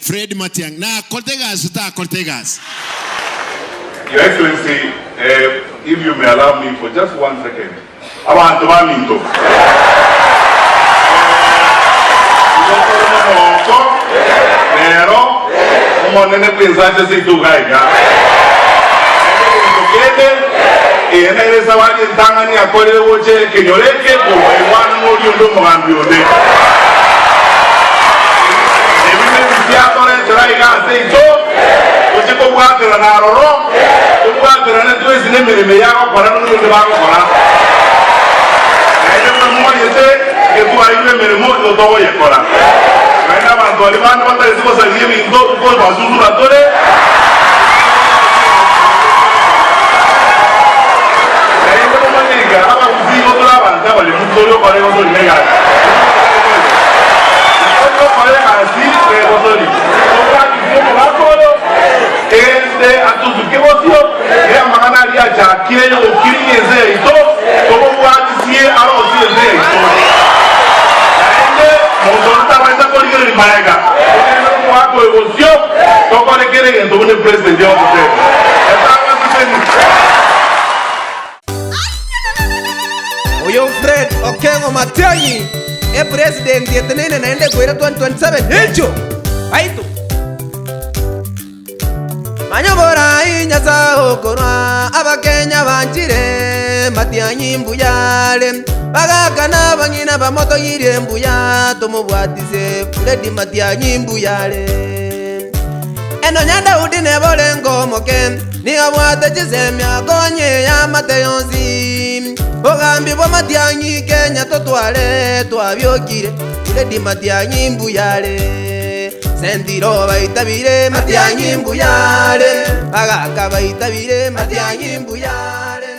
Fred Matiang. Na Cortegas, Cortegas. Your Excellency, if you may allow me for just 1 second. I want to minto. Pero, como nene pensaste si tu gaiga. Y en el sábado en Tangani a correr de boche que yo le que como igual no yo no me cambio de. Debe ser por el traiga aceito. Oye como va a tener arroz. Como va a tener entonces si me llamo para no me va a comprar. Ellos me mueren que tú ahí me muero todo voy a comprar. Venga, cuando le van a matar ese cosa y me todo por basura todo. Solo para eso es legal. Solo para así que eso es. Este a tu que vos tío, que amana ya ya quiere o quiere ese y todo, como va a decir a los días de esto. Este motor está venta por ir en Malaga. No va a coevolución, todo le quiere en todo el presidente de usted. Está Oyo Fred, Okengo Matiangi, el presidente tiene en el 2027. Hecho, ahí tú. Mañana por ahí ya sao corona, abaqueña banchire, Matiangi mbuyale, bagakana bangina bamoto yire mbuya, tomo buatise, Freddy Matiangi mbuyale. Eno nyanda udine bolengo moken, niga buate chisemia konye ya Mateyonzi. Ogambi bo Matiangi Kenya totwale twabyokire Freddy Matiangi mbuyale Sentiro baitabire Matiangi mbuyale Bagaka baitabire Matiangi mbuyale.